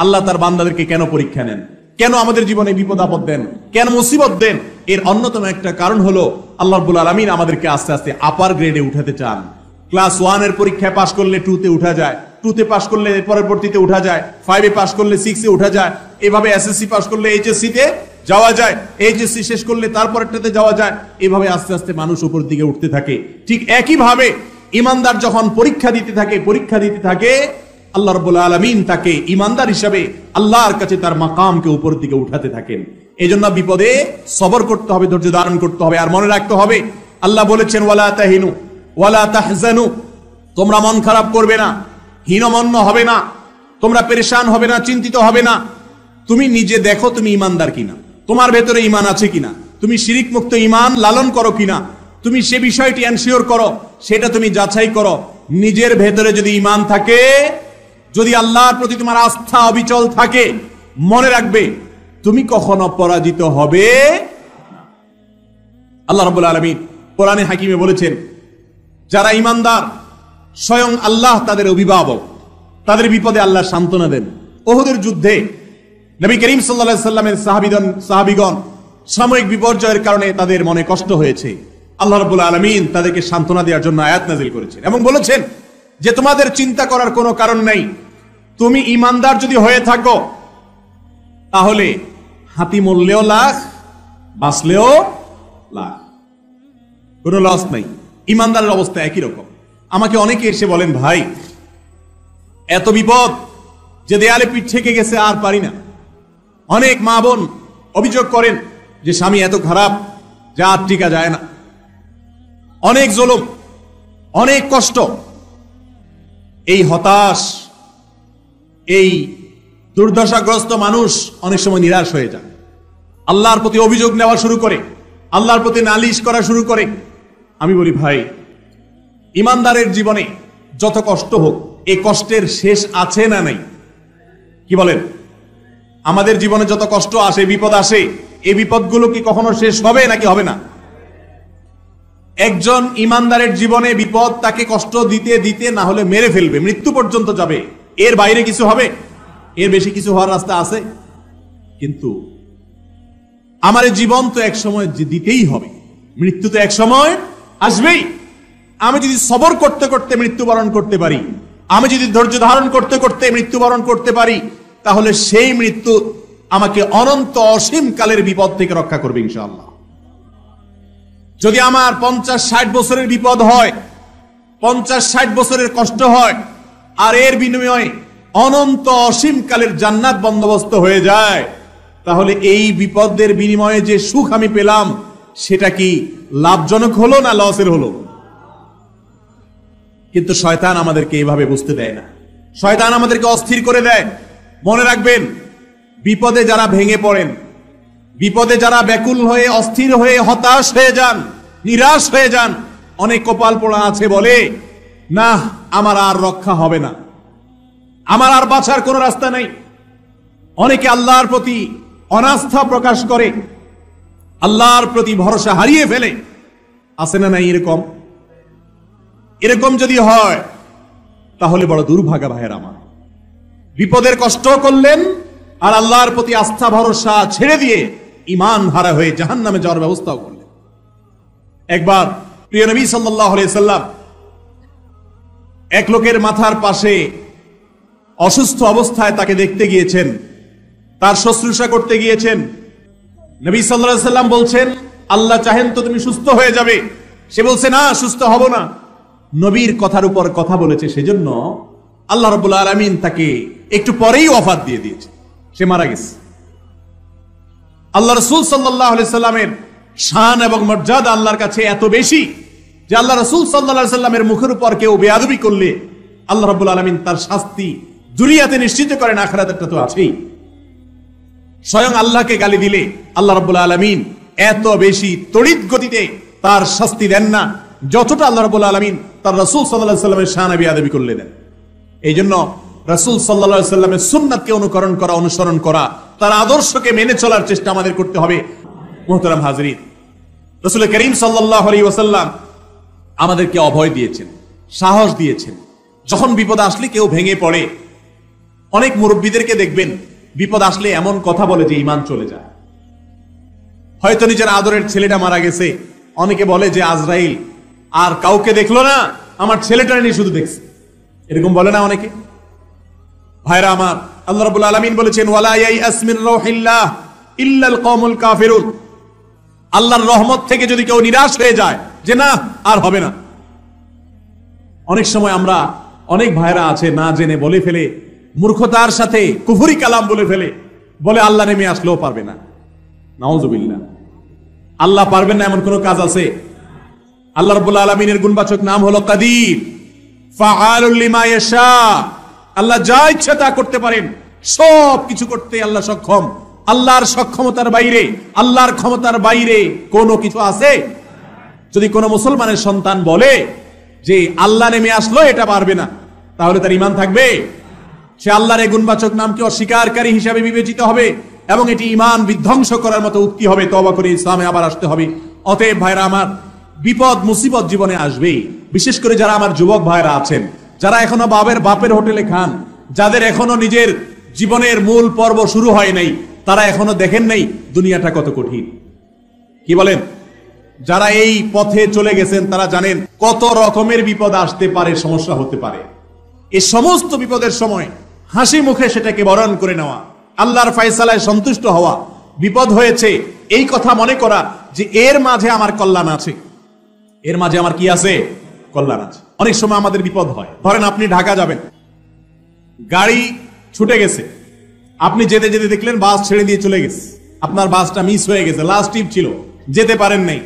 আল্লাহ তার বান্দাদেরকে কেন পরীক্ষা নেন, কেন আমাদের জীবনে বিপদ আপদ দেন, কেন মুসিবত দেন? এর অন্যতম একটা কারণ হলো আল্লাহ রাব্বুল আলামিন আমাদেরকে আস্তে আস্তে আপার গ্রেডে উঠাতে চান। ক্লাস 1 এর পরীক্ষায় পাশ করলে 2 তে উঠা যায়, 2 তে পাশ করলে পরবর্তীতে উঠা যায়, 5 এ পাশ করলে 6 এ উঠা যায়, এভাবে এসএসসি পাশ করলে এইচএসসি তে যাওয়া যায়, এইচএসসি শেষ করলে তারপরেরটাতে যাওয়া যায়, এভাবে আস্তে আস্তে মানুষ উপর দিকে উঠতে থাকে। ঠিক একই ভাবে ঈমানদার যখন পরীক্ষা দিতে থাকে আল্লাহ রাব্বুল আলামিন তাকে ঈমানদার হিসেবে আল্লাহর কাছে তার মাকামকে উপর দিকে উঠাতে থাকেন। এজন্য বিপদে সবর করতে হবে, ধৈর্য ধারণ করতে হবে। আর মনে রাখতে হবে আল্লাহ বলেছেন ওয়ালা তাহিনু ওয়ালা তাহজানু, তোমরা মন খারাপ করবে না, হীনমন্য হবে না, তোমরা পেরেশান হবে না, চিন্তিত হবে না। তুমি নিজে দেখো তুমি ঈমানদার কিনা, তোমার ভেতরে ঈমান আছে কিনা, তুমি শিরিক মুক্ত ঈমান লালন করো কিনা, তুমি সে বিষয়টি এনশিওর করো, সেটা তুমি যাচাই করো। নিজের ভেতরে যদি ঈমান থাকে, যদি আল্লাহর প্রতি তোমার আস্থা অবিচল থাকে, মনে রাখবে তুমি কখনো পরাজিত হবে। আল্লাহ রাব্বুল আলামিন কোরআনে হাকিমে বলেছেন যারা ঈমানদার স্বয়ং আল্লাহ তাদের অভিভাবক, তাদের বিপদে আল্লাহ সান্ত্বনা দেন। উহুদের যুদ্ধে নবী করিম সাল্লাল্লাহু আলাইহি সাল্লামের সাহাবীগণ সাময়িক বিপর্যয়ের কারণে তাদের মনে কষ্ট হয়েছে। আল্লাহ রাব্বুল আলামিন তাদেরকে সান্ত্বনা দেওয়ার জন্য আয়াত নাযিল করেছেন এবং বলেছেন যে তোমাদের চিন্তা করার কোনো কারণ নেই, তুমি ঈমানদার যদি হয়ে থাকো তাহলে হাতি মরলেও লাখ, বাঁচলেও লাখ, কোনো লস নাই। ঈমানদারের অবস্থা একই রকম। আমাকে অনেকে এসে বলেন ভাই এত বিপদ যে দেয়ালে পিঠ থেকে গেছে আর পারি না। অনেক মা বোন অভিযোগ করেন যে স্বামী এত খারাপ যা আর টিকা যায় না, অনেক জুলুম, অনেক কষ্ট। এই হতাশ, এই দুর্দশাগ্রস্ত মানুষ অনেক সময় নিরাশ হয়ে যায়, আল্লাহর প্রতি অভিযোগ নেওয়া শুরু করে, আল্লাহর প্রতি নালিশ করা শুরু করে। আমি বলি ভাই ঈমানদারের জীবনে যত কষ্ট হোক এই কষ্টের শেষ আছে না নাই? কি বলেন? আমাদের জীবনে যত কষ্ট আসে, বিপদ আসে, এই বিপদগুলো কি কখনো শেষ হবে নাকি হবে না? একজন ঈমানদারের জীবনে বিপদ তাকে কষ্ট দিতে দিতে না হলে মেরে ফেলবে, মৃত্যু পর্যন্ত যাবে। এর বাইরে কিছু হবে? এর বেশি কিছু হওয়ার রাস্তা আছে? কিন্তু আমার জীবন তো এক সময় দিতেই হবে, মৃত্যু তো এক সময় আসবেই। আমি যদি সবর করতে করতে মৃত্যুবরণ করতে পারি, আমি যদি ধৈর্য ধারণ করতে করতে মৃত্যুবরণ করতে পারি, তাহলে সেই মৃত্যু আমাকে অনন্ত অসীম কালের বিপদ থেকে রক্ষা করবে ইনশাআল্লাহ। যদি আমার 50-60 বছরের বিপদ হয়, 50-60 বছরের কষ্ট হয়, আর এর বিনিময়ে অনন্ত অসীম কালের জান্নাত বন্দোবস্ত হয়ে যায়, তাহলে এই বিপদের বিনিময়ে যে সুখ আমি পেলাম সেটা কি লাভজনক হলো না লসের হলো? কিন্তু শয়তান আমাদেরকে এইভাবে বুঝতে দেয় না, শয়তান আমাদেরকে অস্থির করে দেয়। মনে রাখবেন বিপদে যারা ভেঙে পড়েন, বিপদে যারা ব্যাকুল হয়ে অস্থির হয়ে হতাশ হয়ে যান, নিরাশ হয়ে যান, অনেক কপাল পোড়া আছে বলে না আমার আর রক্ষা হবে না, আমার আর বাঁচার কোনো রাস্তা নেই। অনেকে আল্লাহর প্রতি অনাস্থা প্রকাশ করে, আল্লাহর প্রতি ভরসা হারিয়ে ফেলে। আছে না নাই এরকম? এরকম যদি হয় তাহলে বড় দুর্ভাগা ভাইয়ের আমার। বিপদের কষ্ট করলেন আর আল্লাহর প্রতি আস্থা ভরসা ছেড়ে দিয়ে ঈমান হারা হয়ে জাহান্নামে যাওয়ার ব্যবস্থাও করলেন। একবার প্রিয় নবী সাল্লাল্লাহু আলাইহি সাল্লাম এক লোকের মাথার পাশে অসুস্থ অবস্থায় তাকে দেখতে গিয়েছেন, তার শুশ্রূষা করতে গিয়েছেন। নবী সাল্লাল্লাহু আলাইহি সাল্লাম বলছেন আল্লাহ চাহেন তো তুমি সুস্থ হয়ে যাবে। সে বলছে না, সুস্থ হব না। নবীর কথার উপর কথা বলেছে, সেজন্য আল্লাহ রাব্বুল আলামিন তাকে একটু পরেই ওয়াফাত দিয়ে দিয়েছে, সে মারা গেছে। আল্লাহ রাসূল সাল্লাল্লাহু আলাইহি সাল্লামের শান এবং মর্যাদা আল্লাহর কাছে এত বেশি যে আল্লাহ রাসূল সাল্লাল্লাহু আলাইহি সাল্লামের মুখের উপর কেউ বেয়াদবি করলে আল্লাহ রাব্বুল আলামিন তার শাস্তি দুনিয়াতে নিশ্চিত করেন, আখিরাতেরটা তো আছেই। স্বয়ং আল্লাহকে গালি দিলে আল্লাহ রাব্বুল আলামিন এত বেশি তড়িৎ গতিতে তার শাস্তি দেন না যতটা আল্লাহ রাব্বুল আলামিন তার রাসূল সাল্লাল্লাহু আলাইহি সাল্লামের শানে বেয়াদবি করলে দেন। এই জন্য রাসূল সাল্লাল্লাহু আলাইহি সাল্লামের সুন্নাতকে অনুকরণ করা, অনুসরণ করা, তার আদর্শকে মেনে চলার চেষ্টা আমাদের করতে হবে। মুহতারাম হাজরিন, রাসূল করিম সাল্লাল্লাহু আলাইহি ওয়াসাল্লাম আমাদেরকে অভয় দিয়েছেন, সাহস দিয়েছেন। যখন বিপদ আসলে কেউ ভেঙে পড়ে, অনেক মুরব্বীদেরকে দেখবেন বিপদ আসলে এমন কথা বলে যে ঈমান চলে যায়। হয়তো নিজের আদরের ছেলেটা মারা গেছে, অনেকে বলে যে আজরাইল আর কাউকে দেখলো না, আমার ছেলেটার নিয়ে শুধু দেখছে, এরকম বলে না অনেকে। ভাইরা আমার, আল্লাহ রাব্বুল আলামিন বলেছেন ওয়ালা ইয়াইআস মিন রাউহিল্লাহ ইল্লাল কওমুল কাফিরুন। আল্লাহর রহমত থেকে যদি কেউ নিরাশ হয়ে যায় যে না আর হবে না। অনেক সময় আমরা অনেক ভাইরা আছে না জেনে বলে ফেলে, মূর্খতার সাথে কুফরি কালাম বলে ফেলে, বলে আল্লাহ নেমে আসলেও পারবে না। নাউযুবিল্লাহ। আল্লাহ পারবেন না এমন কোন কাজ আছে? আল্লাহ রাব্বুল আলামিনের গুণবাচক নাম হলো কাদির, ফাআলুল লিমা ইয়াশা। আল্লাহ যা ইচ্ছা তা করতে পারেন, সব কিছু করতে আল্লাহ সক্ষম। আল্লাহর সক্ষমতার বাইরে, আল্লাহর ক্ষমতার বাইরে কোনো কিছু আছে? যদি কোনো মুসলমানের সন্তান বলে যে আল্লাহ নেমে আসলো এটা পারবে না, তাহলে তার ঈমান থাকবে? সে আল্লাহর এই গুণবাচক নামকে অস্বীকারী হিসাবে বিবেচিত হবে এবং এটি ঈমান বিধ্বংস করার মতো উক্তি হবে। তওবা করে ইসলামে আবার আসতে হবে। অতএব ভাইরা আমার, বিপদ মুসিবত জীবনে আসবেই। বিশেষ করে যারা আমার যুবক ভাইরা আছেন, যারা এখনো বাপের হোটেলে খান, যাদের এখনো নিজের জীবনের মূল পর্ব শুরু হয় নাই, তারা এখনো দেখেন নাই দুনিয়াটা কত কঠিন। কি বলেন? যারা এই পথে চলে গেছেন তারা জানেন কত রকমের বিপদ আসতে পারে, সমস্যা হতে পারে। এই সমস্ত বিপদের সময় হাসি মুখে সেটাকে বরণ করে নেওয়া, আল্লাহর ফয়সালায় সন্তুষ্ট হওয়া। বিপদ হয়েছে এই কথা মনে করা যে এর মাঝে আমার কল্যাণ আছে, এর মাঝে আমার কি আছে? কল্যাণ আছে। অনেক সময় আমাদের বিপদ হয়। ধরেন আপনি ঢাকা যাবেন, গাড়ি ছুটে গেছে, আপনি যেতে যেতে দেখলেন বাস ছেড়ে দিয়ে চলে গেছে, আপনার বাসটা মিস হয়ে গেছে, লাস্ট ট্রিপ ছিল, যেতে পারেন নাই।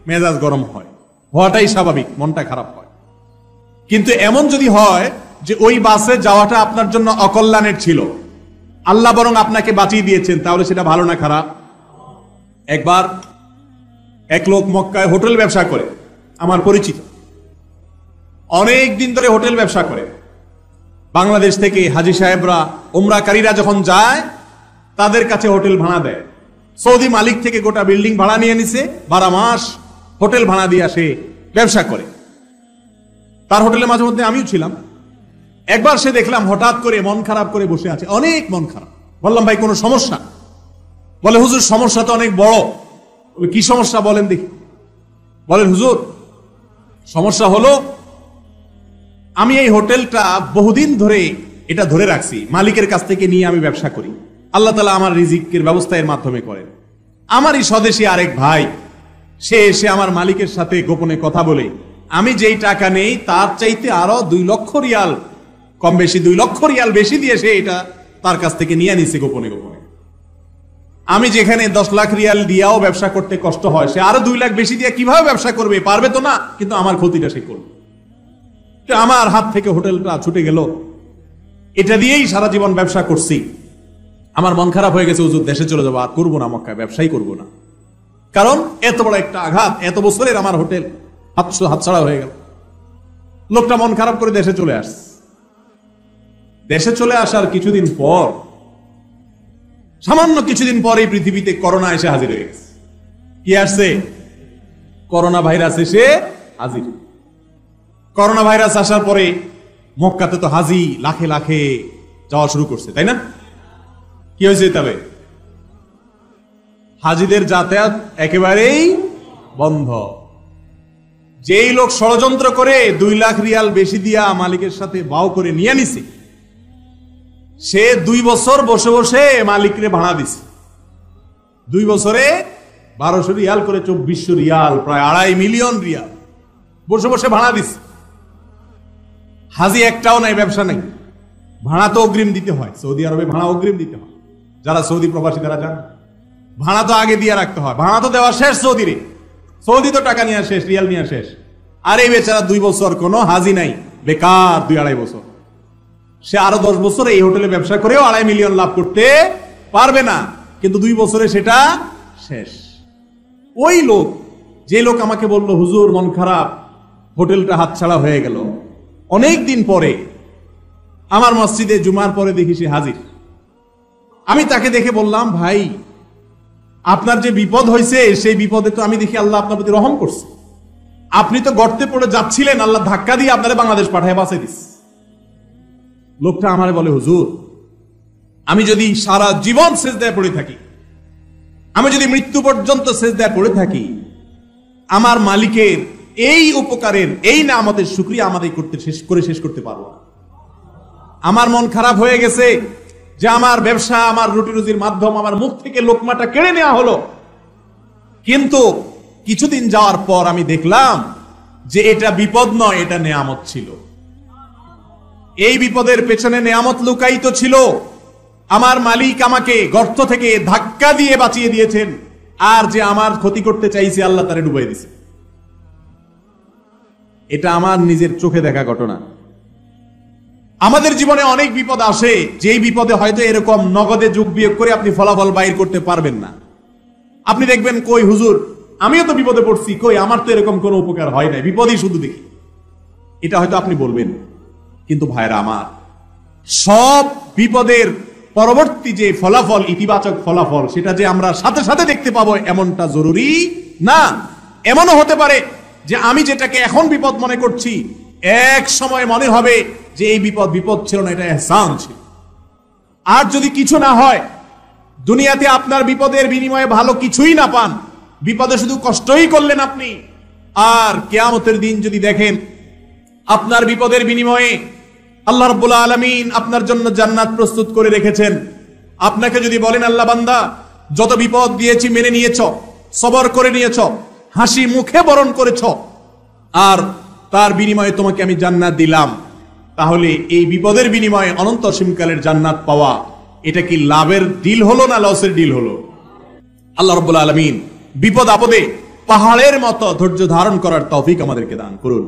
মেজাজ গরম হয়, হওয়াটাই স্বাভাবিক, মনটা খারাপ হয়। কিন্তু এমন যদি হয় যে ওই বাসে যাওয়াটা আপনার জন্য অকল্যাণের ছিল, আল্লাহ বরং আপনাকে বাঁচিয়ে দিয়েছেন, তাহলে সেটা ভালো না খারাপ? একবার এক লোক মক্কায় হোটেল ব্যবসা করে, আমার পরিচিত, অনেক দিন ধরে হোটেল ব্যবসা করে। বাংলাদেশ থেকে হাজী সাহেবরা, উমরাকারীরা যখন যায় তাদের কাছে হোটেল ভাড়া দেয়। সৌদি মালিক থেকে গোটা বিল্ডিং ভাড়া নিয়ে নিছে, 12 মাস হোটেল ভাড়া দিয়ে আসে, ব্যবসা করে। তার হোটেলে মাঝে মধ্যে আমিও ছিলাম। একবার সে দেখলাম হঠাৎ করে মন খারাপ করে বসে আছে, অনেক মন খারাপ। বললাম ভাই কোনো সমস্যা? বলে হুজুর সমস্যা তো অনেক বড়। কি সমস্যা বলেন দেখি? বলেন হুজুর সমস্যা হলো আমি এই হোটেলটা বহুদিন ধরে এটা ধরে রাখছি, মালিকের কাছ থেকে নিয়ে আমি ব্যবসা করি। আল্লাহ তাআলা আমার রিজিকের ব্যবস্থা এর মাধ্যমে করেন। আমারই স্বদেশী আরেক ভাই, সে এসে আমার মালিকের সাথে গোপনে কথা বলে আমি যেই টাকা নেই তার চাইতে আরো 2 লক্ষ রিয়াল কম বেশি, 2 লক্ষ রিয়াল বেশি দিয়ে সে এটা তার কাছ থেকে নিয়ে নিছে গোপনে গোপনে। আমি যেখানে 10 লাখ রিয়াল দিয়াও ব্যবসা করতে কষ্ট হয়, সে আরো 2 লাখ বেশি দিয়ে কিভাবে ব্যবসা করবে? পারবে তো না, কিন্তু আমার ক্ষতিটা সে করবে। আমার হাত থেকে হোটেলটা ছুটে গেল, এটা দিয়েই সারা জীবন ব্যবসা করছি। আমার মন খারাপ হয়ে গেছে, হুজুর দেশে চলে যাবো, আর করবো না, মক্কায় ব্যবসাই করবো না। কারণ এত বড় একটা আঘাত, এত বছরের আমার হোটেল হাতছাড়া হয়ে গেল। লোকটা মন খারাপ করে দেশে চলে আসছে। দেশে চলে আসার কিছুদিন পর, সামান্য কিছুদিন পর এই পৃথিবীতে করোনা এসে হাজির হয়ে গেছে। কি আসছে? করোনা ভাইরাস এসে হাজির। করোনা ভাইরাস আসার পরে মক্কাতে তো হাজি লাখে লাখে যাওয়া শুরু করছে, তাই না? কি হয়েছে? তবে হাজিদের যাতায়াত একেবারেই বন্ধ। যেই লোক ষড়যন্ত্র করে 2 লাখ রিয়াল বেশি দিয়া মালিকের সাথে বাও করে নিয়ে নিছে, সে 2 বছর বসে বসে মালিকরে ভাড়া দিছে। 2 বছরে 1200 রিয়াল করে 2400 রিয়াল, প্রায় 2.5 মিলিয়ন রিয়াল বসে বসে ভাড়া দিছে। হাজি একটাও নাই, ব্যবসা নাই। ভাড়া তো অগ্রিম দিতে হয়, সৌদি আরবে ভাড়া অগ্রিম দিতে হয়। যারা সৌদি প্রবাসী তারা জানে, ভাড়া তো আগে দিয়ে রাখতে হয়। ভাড়া তো দেওয়া শেষ সৌদিরে, সৌদি তো টাকা নিয়ে শেষ, রিয়াল নিয়ে শেষ। আর এই বেচারা 2 বছর কোনো হাজি নাই, বেকার 2-2.5 বছর। সে আরো 10 বছর এই হোটেলে ব্যবসা করেও 2.5 মিলিয়ন লাভ করতে পারবে না, কিন্তু 2 বছরে সেটা শেষ। ওই লোক, যে লোক আমাকে বলল হুজুর মন খারাপ, হোটেলটা হাতছাড়া হয়ে গেল, অনেক দিন পরে আমার মসজিদে জুমার পরে দেখি সে হাজির। আমি তাকে দেখে বললাম, ভাই আপনার যে বিপদ হয়েছে সেই বিপদে তো আমি দেখি আল্লাহ আপনার প্রতি রহম করছে। আপনি তো গর্তে পড়ে যাচ্ছিলেন, আল্লাহ ধাক্কা দিয়ে আপনারা বাংলাদেশ পাঠায় বাঁচাই দিস। লোকটা আমারে বলে হুজুর আমি যদি সারা জীবন সিজদায় পড়ে থাকি, আমি যদি মৃত্যু পর্যন্ত সিজদায় পড়ে থাকি, আমার মালিকের এই উপকারের এই নিয়ামতের শুকরিয়া আমাদের শেষ করতে পারবো না। আমার মন খারাপ হয়ে গেছে যে আমার ব্যবসা, আমার রুটি রুজির মাধ্যম, আমার মুখ থেকে লোকমাটা কেড়ে নেওয়া হলো, কিন্তু কিছুদিন যাওয়ার পর আমি দেখলাম যে এটা বিপদ নয়, এটা নেয়ামত ছিল। এই বিপদের পেছনে নেয়ামত লুকায়িত ছিল। আমার মালিক আমাকে গর্ত থেকে ধাক্কা দিয়ে বাঁচিয়ে দিয়েছেন, আর যে আমার ক্ষতি করতে চাইছে আল্লাহ তারে ডুবাই দিছে। এটা আমার নিজের চোখে দেখা ঘটনা। আমাদের জীবনে অনেক বিপদ আসে, যেই বিপদে হয়তো এরকম নগদে যোগ বিয়োগ করে আপনি ফলাফল বাইর করতে পারবেন না। আপনি দেখবেন, কই হুজুর, আমিও তো বিপদে পড়ছি, কই আমার তো এরকম কোনো উপকার হয় নাই, বিপদই শুধু দেখি। এটা হয়তো আপনি বলবেন, কিন্তু ভাইরা আমার, সব বিপদের পরবর্তী যে ফলাফল, ইতিবাচক ফলাফল, সেটা যে আমরা সাথে সাথে দেখতে পাবো এমনটা জরুরি না। এমনও হতে পারে যে আমি যেটাকে এখন বিপদ মনে করছি, এক সময় মনে হবে যে এই বিপদ ছিল না, এটা ইহসান ছিল। আর যদি কিছু না হয়, দুনিয়াতে আপনার বিপদের বিনিময়ে ভালো কিছুই না পান, বিপদে শুধু কষ্টই করলেন আপনি, আর কিয়ামতের দিন যদি দেখেন আপনার বিপদের বিনিময়ে আল্লাহ রাব্বুল আলামিন আপনার জন্য জান্নাত প্রস্তুত করে রেখেছেন, আপনাকে যদি বলেন, আল্লাহ বান্দা, যত বিপদ দিয়েছি মেনে নিয়েছ, সবর করে নিয়েছ, হাসি মুখে বরণ করেছ, আর তার বিনিময়ে তোমাকে আমি জান্নাত দিলাম, তাহলে এই বিপদের বিনিময়ে অনন্ত অসীমকালের জান্নাত পাওয়া, এটা কি লাভের ডিল হলো না লসের ডিল হলো? আল্লাহ রাব্বুল আলামিন বিপদ আপদে পাহাড়ের মতো ধৈর্য ধারণ করার তৌফিক আমাদেরকে দান করুন।